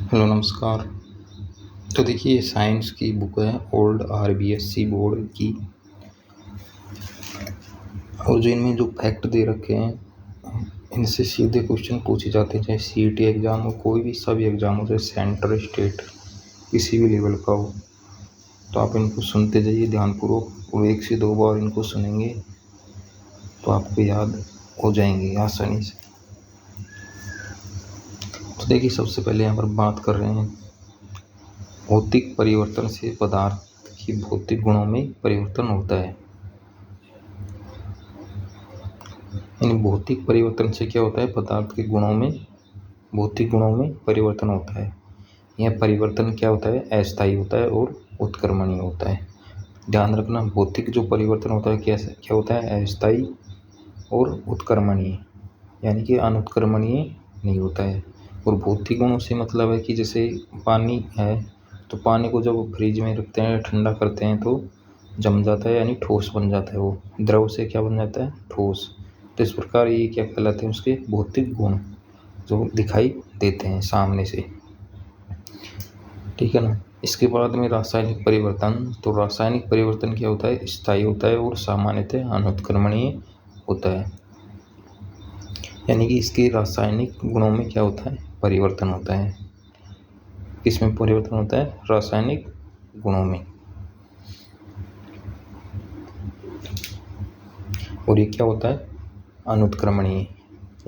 Hello नमस्कार। तो देखिए साइंस की बुक है ओल्ड आरबीएससी बोर्ड की, और जो इनमें जो फैक्ट दे रखे हैं इनसे सीधे क्वेश्चन पूछे जाते हैं, चाहे सीईटी एग्ज़ाम हो, कोई भी सभी एग्ज़ाम हो, चाहे सेंटर स्टेट किसी भी लेवल का हो। तो आप इनको सुनते जाइए ध्यानपूर्वक, और 1 से 2 बार इनको सुनेंगे तो आपको याद हो जाएंगे आसानी से। तो देखिए सबसे पहले यहाँ पर बात कर रहे हैं भौतिक परिवर्तन से पदार्थ की भौतिक गुणों में परिवर्तन होता है। यानी भौतिक परिवर्तन से क्या होता है, पदार्थ के गुणों में, भौतिक गुणों में परिवर्तन होता है। यह परिवर्तन क्या होता है, अस्थायी होता है और उत्क्रमणीय होता है। ध्यान रखना, भौतिक जो परिवर्तन होता है क्या होता है, अस्थायी और उत्क्रमणीय, यानी कि अनुत्क्रमणीय नहीं होता है। और भौतिक गुणों से मतलब है कि जैसे पानी है, तो पानी को जब फ्रिज में रखते हैं, ठंडा करते हैं तो जम जाता है, यानी ठोस बन जाता है। वो द्रव से क्या बन जाता है, ठोस। तो इस प्रकार ये क्या कहलाते हैं, उसके भौतिक गुण जो दिखाई देते हैं सामने से, ठीक है ना। इसके बाद में रासायनिक परिवर्तन। तो रासायनिक परिवर्तन क्या होता है, स्थायी होता है और सामान्यतः अनुत्क्रमणीय होता है। यानी कि इसके रासायनिक गुणों में क्या होता है, परिवर्तन होता है। किसमें परिवर्तन होता है, रासायनिक गुणों में। और ये क्या होता है, अनुत्क्रमणीय,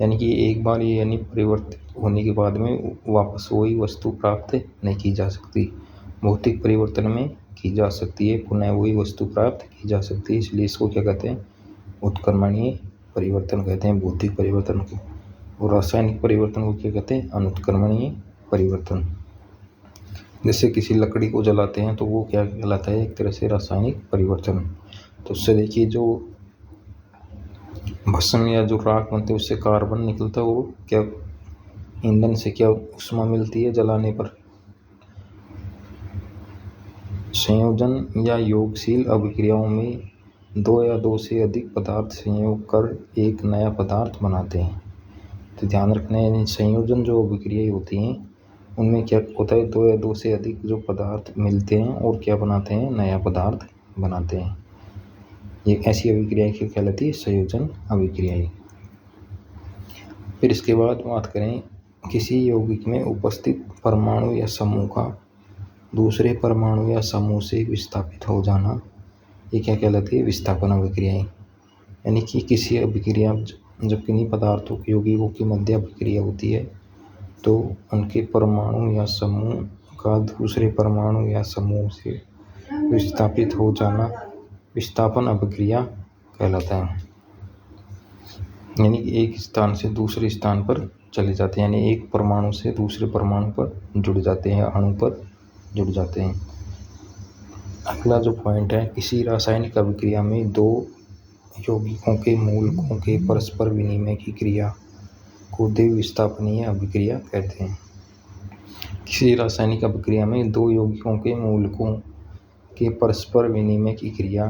यानी कि एक बार ये यानी परिवर्तित होने के बाद में वापस वही वस्तु प्राप्त नहीं की जा सकती। भौतिक परिवर्तन में की जा सकती है, पुनः वही वस्तु प्राप्त की जा सकती है, इसलिए इसको क्या कहते हैं, उत्क्रमणीय परिवर्तन कहते हैं भौतिक परिवर्तन को। और रासायनिक परिवर्तन को क्या कहते हैं, अनुत्क्रमणीय परिवर्तन। जैसे किसी लकड़ी को जलाते हैं तो वो क्या कहलाता है, एक तरह से रासायनिक परिवर्तन। तो उससे देखिए जो भस्म या जो राख बनते हैं उससे कार्बन निकलता है, वो क्या ईंधन से क्या ऊष्मा मिलती है जलाने पर। संयोजन या योगशील अभिक्रियाओं में 2 या 2 से अधिक पदार्थ संयोग कर एक नया पदार्थ बनाते हैं। तो ध्यान रखना है, संयोजन जो अभिक्रियाएं होती हैं उनमें क्या होता है, 2 या 2 से अधिक जो पदार्थ मिलते हैं और क्या बनाते हैं, नया पदार्थ बनाते हैं। ये ऐसी अभिक्रिया क्या कहलाती है, संयोजन अभिक्रियाएं। फिर इसके बाद बात करें किसी यौगिक में उपस्थित परमाणु या समूह का दूसरे परमाणु या समूह से विस्थापित हो जाना, ये क्या कहलाती है, विस्थापन अभिक्रियाएं। यानी कि किसी अभिक्रिया जब किन्हीं पदार्थों के यौगिकों की मध्य अभिक्रिया होती है तो उनके परमाणु या समूह का दूसरे परमाणु या समूह से विस्थापित हो जाना विस्थापन अभिक्रिया कहलाता है। यानी कि एक स्थान से दूसरे स्थान पर चले जाते हैं, यानी एक परमाणु से दूसरे परमाणु पर जुड़ जाते हैं, अणु पर जुड़ जाते हैं। अगला जो पॉइंट है, किसी रासायनिक अभिक्रिया में 2 यौगिकों के मूलकों के परस्पर विनिमय की क्रिया को द्विविस्थापनीय अभिक्रिया कहते हैं। किसी रासायनिक अभिक्रिया में 2 यौगिकों के मूलकों के परस्पर विनिमय की क्रिया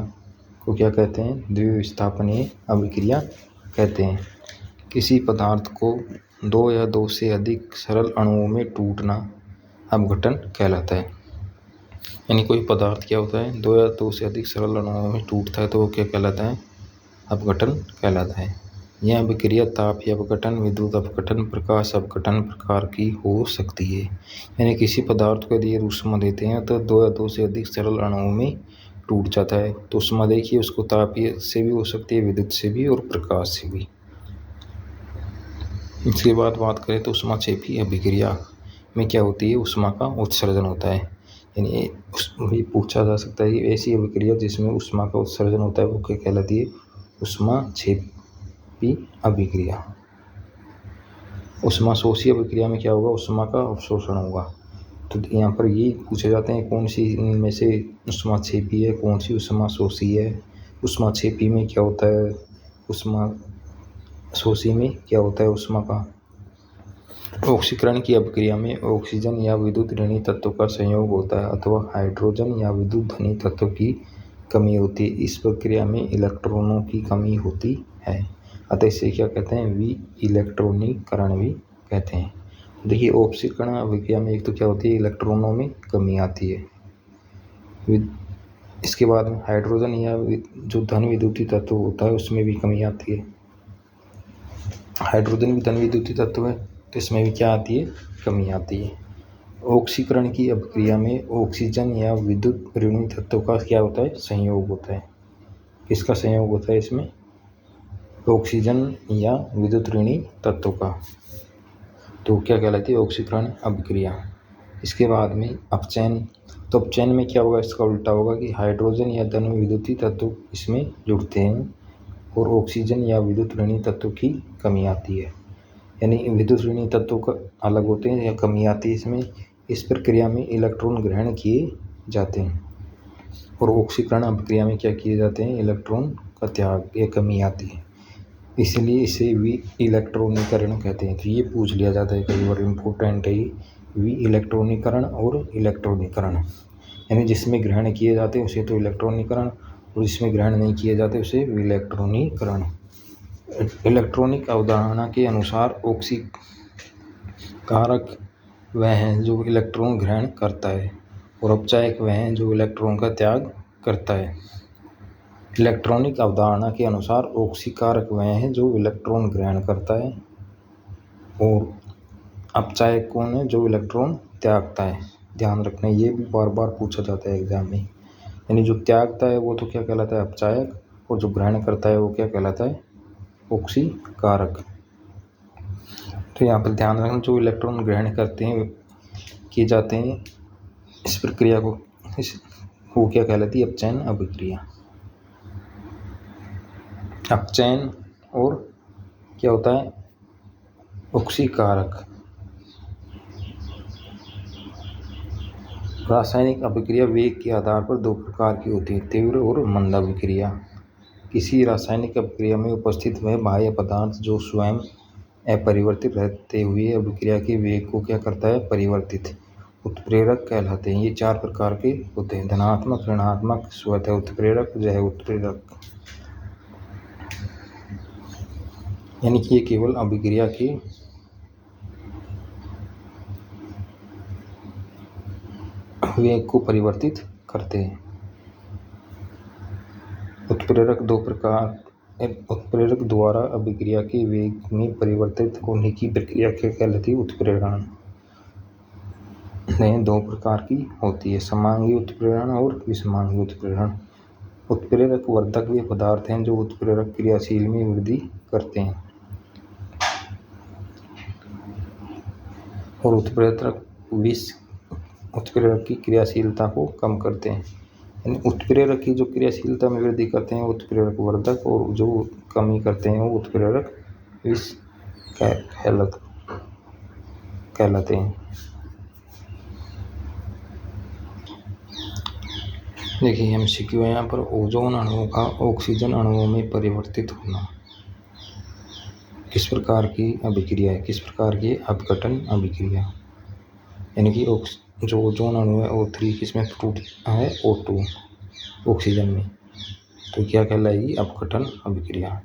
को क्या कहते हैं, द्विविस्थापनीय अभिक्रिया कहते हैं। किसी पदार्थ को 2 या 2 से अधिक सरल अणुओं में टूटना अपघटन कहलाता है। यानी कोई पदार्थ क्या होता है, 2 या 2 से अधिक सरल अणुओं में टूटता है तो वो क्या कहलाता है, अपघटन कहलाता है। यह अभिक्रिया ताप या अपघटन, विद्युत अपघटन, प्रकाश अपघटन प्रकार की हो सकती है। यानी किसी पदार्थ को यदि ऊष्मा देते हैं तो 2 या 2 से अधिक सरल अणुओं में टूट जाता है। तो ऊष्मा देखिए उसको ताप से भी हो सकती है, विद्युत से भी और प्रकाश से भी। इसके बाद बात करें तो ऊष्माक्षेपी अभिक्रिया में क्या होती है, ऊष्मा का उत्सर्जन होता है। यानी भी पूछा जा सकता है कि ऐसी अभिक्रिया जिसमें ऊष्मा का उत्सर्जन होता है वो क्या कहलाती है, ऊष्माक्षेपी अभिक्रिया। ऊष्माशोषी अभिक्रिया में क्या होगा, ऊष्मा का अवशोषण होगा। तो यहाँ पर ये पूछे जाते हैं कौन सी इनमें से ऊष्माक्षेपी है, कौन सी ऊष्माशोषी है। ऊष्माक्षेपी में क्या होता है, ऊष्माशोषी में क्या होता है, ऊष्मा का ऑक्सीकरण की अभिक्रिया में ऑक्सीजन या विद्युत ऋणी तत्व का संयोग होता है अथवा हाइड्रोजन या विद्युत धनी तत्व की कमी होती है। इस प्रक्रिया में इलेक्ट्रॉनों की कमी होती है, अतः इसे क्या कहते हैं, इलेक्ट्रॉनीकरण भी कहते हैं। देखिए ऑक्सीकरण अभिक्रिया में एक तो क्या होती है, इलेक्ट्रॉनों में कमी आती है। इसके बाद में हाइड्रोजन या जो धन विद्युतीय तत्व होता है उसमें भी कमी आती है। हाइड्रोजन भी धन विद्युतीय तत्व है तो इसमें भी क्या आती है, कमी आती है। ऑक्सीकरण की अभिक्रिया में ऑक्सीजन या विद्युत ऋणात्मक तत्व का क्या होता है, संयोग होता है। किसका संयोग होता है इसमें, ऑक्सीजन या विद्युत ऋणात्मक तत्व का। तो क्या कहलाती है, ऑक्सीकरण अभिक्रिया। इसके बाद में अपचयन। तो अपचयन में क्या होगा, इसका उल्टा होगा कि हाइड्रोजन या धन विद्युतीय तत्व इसमें जुड़ते हैं और ऑक्सीजन या विद्युत ऋणात्मक तत्व की कमी आती है। यानी विद्युत ऋणात्मक तत्व का अलग होते हैं या कमी आती है इसमें। इस प्रक्रिया में इलेक्ट्रॉन ग्रहण किए जाते हैं और ऑक्सीकरण अभिक्रिया में क्या किए जाते हैं, इलेक्ट्रॉन का त्याग या कमी आती है। इसलिए इसे विइलेक्ट्रॉनीकरण कहते हैं। तो ये पूछ लिया जाता है कई बार, इम्पोर्टेंट है ये, विइलेक्ट्रॉनीकरण और इलेक्ट्रॉनीकरण। यानी जिसमें ग्रहण किए जाते हैं उसे तो इलेक्ट्रॉनीकरण, और जिसमें ग्रहण नहीं किए जाते उसे विइलेक्ट्रॉनीकरण। इलेक्ट्रॉनिक अवधारणा के अनुसार ऑक्सीकारक वह है जो इलेक्ट्रॉन ग्रहण करता है और अपचायक वह है जो इलेक्ट्रॉन का त्याग करता है। इलेक्ट्रॉनिक अवधारणा के अनुसार ऑक्सीकारक वह है जो इलेक्ट्रॉन ग्रहण करता है और अपचायक कौन है, जो इलेक्ट्रॉन त्यागता है। ध्यान रखना, ये भी बार बार पूछा जाता है एग्जाम में। यानी जो त्यागता है वो तो क्या कहलाता है, अपचायक, और जो ग्रहण करता है वो क्या कहलाता है, ऑक्सीकारक। तो यहाँ पर ध्यान रखना, जो इलेक्ट्रॉन ग्रहण करते हैं किए जाते हैं इस प्रक्रिया को, वो क्या कहलाती है, अपचयन अभिक्रिया। अपचयन और क्या होता है, ऑक्सीकारक। रासायनिक अभिक्रिया वेग के आधार पर दो प्रकार की होती है, तीव्र और मंद अभिक्रिया। किसी रासायनिक अभिक्रिया में उपस्थित वह बाह्य पदार्थ जो स्वयं अपरिवर्तित रहते हुए अभिक्रिया के वेग को क्या करता है, परिवर्तित, उत्प्रेरक कहलाते हैं। ये चार प्रकार के होते हैं, धनात्मक, ऋणात्मक, स्वतः उत्प्रेरक, जैव उत्प्रेरक। यानी कि ये केवल अभिक्रिया के वेग को परिवर्तित करते हैं। उत्प्रेरक दो प्रकार, उत्प्रेरक द्वारा अभिक्रिया के वेग में परिवर्तित होने की प्रक्रिया क्या कहलाती है, उत्प्रेरण। दो प्रकार की होती है, समांगी उत्प्रेरण और विषमांगी उत्प्रेरण। उत्प्रेरक वर्धक वे पदार्थ हैं जो उत्प्रेरक क्रियाशील में वृद्धि करते हैं और उत्प्रेरक की क्रियाशीलता को कम करते हैं। यानी उत्प्रेरक की जो क्रियाशीलता में वृद्धि करते हैं उत्प्रेरक वर्धक, और जो कमी करते हैं वो उत्प्रेरक विष कहलाते हैं। देखिए MCQ है यहाँ पर, ओजोन अणुओं का ऑक्सीजन अणुओं में परिवर्तित होना किस प्रकार की अभिक्रिया है, किस प्रकार की अपघटन अभिक्रिया। यानी कि जो ओजोन अणु है O3 किसमें टूटता है, O2 ऑक्सीजन में, तो क्या कहलाएगी, अपघटन अभिक्रिया।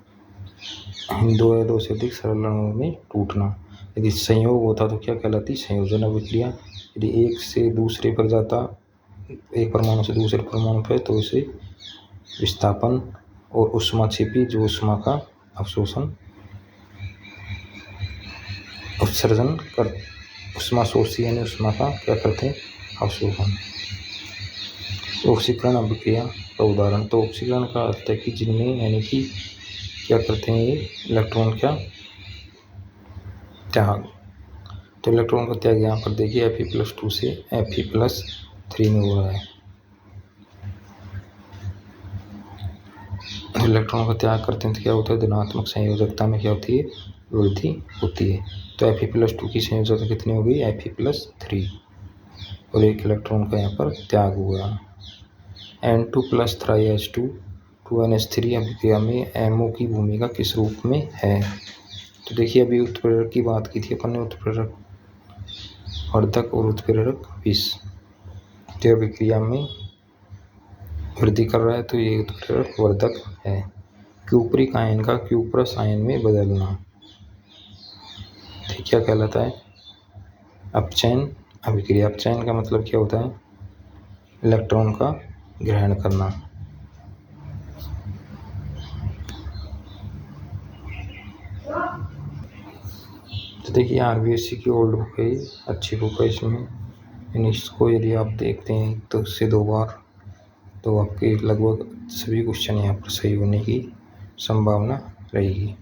दो या दो से अधिक सरल अणुओं में टूटना। यदि संयोग होता तो क्या कहलाती, संयोजन अभिक्रिया। यदि एक से दूसरे पर जाता, एक परमाणु से दूसरे परमाणु पर, तो इसे विस्थापन, और ऊष्मा छिपी जो ऊष्मा का अवशोषण उत्सर्जन कर, ऊष्मा शोषी यानी ऊष्मा का क्या करते हैं, अवशोषण। ऑक्सीकरण अभिक्रिया का उदाहरण, तो ऑक्सीकरण का अर्थ है कि जिनमें यानी कि क्या करते हैं ये इलेक्ट्रॉन क्या त्याग। तो इलेक्ट्रॉन का त्याग यहाँ पर देखिए Fe+2 से Fe+3 में हो रहा है। इलेक्ट्रॉन का त्याग करते हैं तो क्या होता है, धनात्मक संयोजकता में क्या होती है, वृद्धि होती है। तो Fe+2 की संयोजकता कितनी हो गई, Fe+3, और एक इलेक्ट्रॉन का यहाँ पर त्याग हुआ। N2+3H2 2NH3 अभिक्रिया में MO की भूमिका किस रूप में है। तो देखिए अभी उत्प्रेरक की बात की थी अपन ने, उत्प्रेरक वर्धक और उत्प्रेरक विष। तो अभिक्रिया में वृद्धि कर रहा है तो ये उत्प्रेरक वर्धक है। क्यूप्रिक आयन का क्यूप्रस आयन में बदलना, ठीक क्या कहलाता है, अपचयन अभिक्रिया। अपचयन का मतलब क्या होता है? इलेक्ट्रॉन का ग्रहण करना। तो देखिए आरबीएससी की ओल्ड बुक है, अच्छी बुक है। इसमें इसको यदि आप देखते हैं तो इससे 2 बार तो आपके लगभग सभी क्वेश्चन यहाँ पर सही होने की संभावना रहेगी।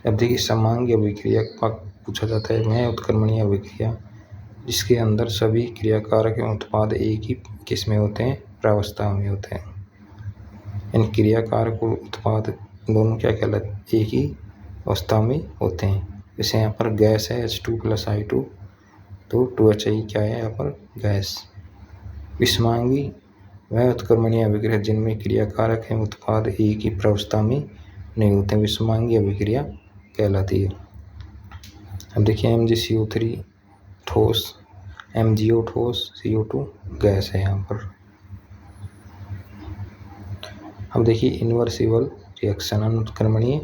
अब देखिए समांगी अभिक्रिया का पूछा जाता है। वह उत्क्रमणीय अभिक्रिया जिसके अंदर सभी क्रियाकारक एवं उत्पाद एक ही किस्में होते हैं, प्रावस्था में होते हैं। इन क्रियाकारक और उत्पाद दोनों क्या कहलाते? एक ही अवस्था में होते हैं। जैसे यहाँ पर गैस है H2+I2, तो 2HI क्या है यहाँ पर? गैस। विषमांगी वह उत्क्रमणीय अभिक्रिया जिनमें क्रियाकारक एवं उत्पाद एक ही प्रावस्था में नहीं होते, विषमांगी अभिक्रिया कहलाती है। अब देखिए MgCO3 ठोस, MgO ठोस, CO2 गैस है यहाँ पर। अब देखिए इन्वर्सिबल रिएक्शन अनुत्क्रमणीय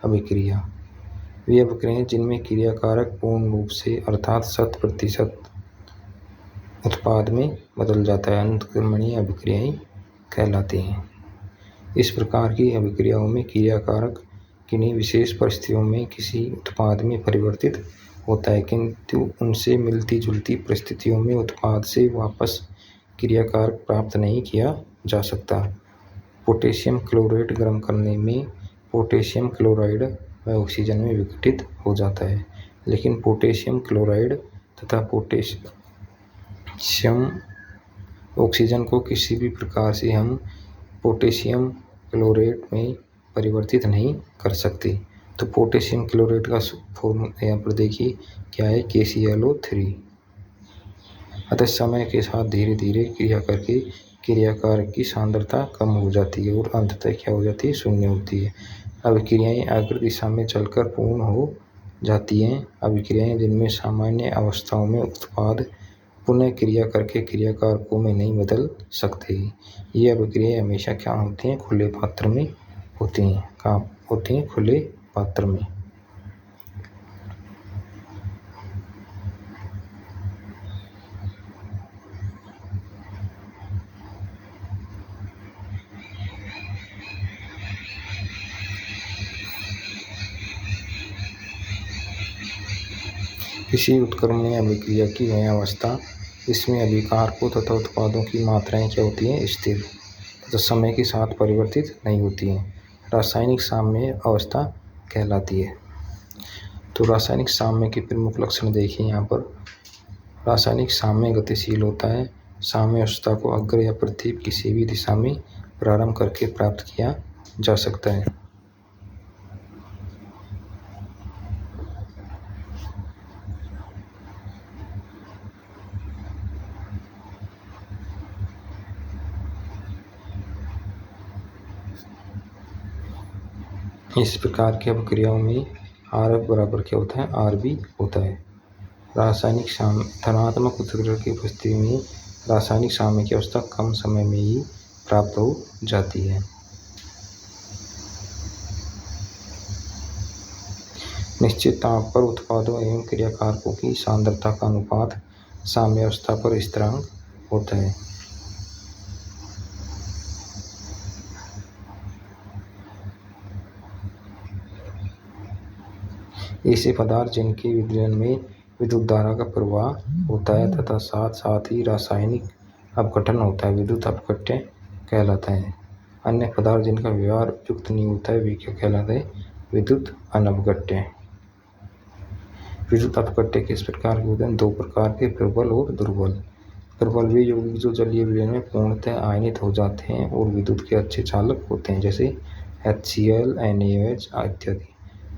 अभिक्रिया वे अभिक्रियाएं जिनमें क्रियाकारक पूर्ण रूप से अर्थात 100% उत्पाद में बदल जाता है, अनुत्क्रमणीय अभिक्रियाएं कहलाती हैं। इस प्रकार की अभिक्रियाओं में क्रियाकारक किन्हीं विशेष परिस्थितियों में किसी उत्पाद में परिवर्तित होता है, किंतु उनसे मिलती जुलती परिस्थितियों में उत्पाद से वापस क्रियाकारक प्राप्त नहीं किया जा सकता। पोटेशियम क्लोराइड गर्म करने में पोटेशियम क्लोराइड व ऑक्सीजन में विघटित हो जाता है, लेकिन पोटेशियम क्लोराइड तथा पोटेशियम ऑक्सीजन को किसी भी प्रकार से हम पोटेशियम क्लोराइड में परिवर्तित नहीं कर सकते। तो पोटेशियम क्लोराइड का फॉर्मूला यहाँ पर देखिए क्या है? KClO3। अतः समय के साथ धीरे धीरे क्रिया करके क्रियाकारक की सांद्रता कम हो जाती है और अंततः क्या हो जाती है? शून्य होती है। अभिक्रियाएं अग्र दिशा में चलकर पूर्ण हो जाती हैं। अभिक्रियाएं जिनमें सामान्य अवस्थाओं में उत्पाद पुनः क्रिया करके क्रियाकारकों में नहीं बदल सकते, ये अभिक्रियाएं हमेशा क्या होती हैं? खुले पात्र में होती हैं। कहाँ होती हैं? खुले पात्र में। किसी उत्क्रमणीय अभिक्रिया की वह अवस्था जिसमें अभिकारकों तथा उत्पादों की मात्राएं क्या होती हैं? स्थिर तथा समय के साथ परिवर्तित नहीं होती हैं, रासायनिक साम्य अवस्था कहलाती है। तो रासायनिक साम्य के प्रमुख लक्षण देखिए यहाँ पर। रासायनिक साम्य गतिशील होता है। साम्य अवस्था को अग्र या प्रतीप किसी भी दिशा में प्रारंभ करके प्राप्त किया जा सकता है। इस प्रकार की अभिक्रियाओं में RF बराबर क्या होता है? RB होता है। रासायनिक धनात्मक उत्प्रेरक की उपस्थिति में रासायनिक साम्य की अवस्था कम समय में ही प्राप्त हो जाती है। निश्चित ताप पर उत्पादों एवं क्रियाकारकों की सांद्रता का अनुपात साम्य अवस्था पर स्थिरांक होता है। ऐसे पदार्थ जिनके विलयन में विद्युत धारा का प्रवाह होता है तथा साथ साथ ही रासायनिक अपघटन होता है, विद्युत अपघट्य कहलाता है। अन्य पदार्थ जिनका व्यवहार उपयुक्त नहीं होता है वे क्या कहलाते हैं? विद्युत अनपघट्य। विद्युत अपघट्य किस प्रकार के होते हैं? 2 प्रकार के, प्रबल और दुर्बल। प्रबल वे यौगिक जो जलीय विलयन में पूर्णतः आयनित हो जाते हैं और विद्युत के अच्छे चालक होते हैं, जैसे HCl, NaOH इत्यादि।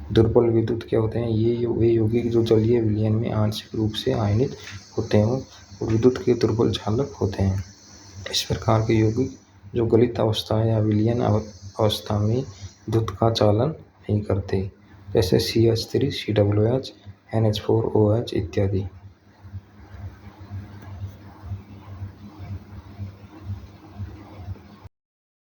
दुर्बल विद्युत क्या होते हैं? ये वे यौगिक जो जलीय विलयन में आंशिक रूप से आयनित होते हैं और विद्युत के दुर्बल चालक होते हैं। इस प्रकार के यौगिक जो गलित अवस्था या विलयन अवस्था में विद्युत का चालन नहीं करते, जैसे CH3, COOH, NH4OH इत्यादि।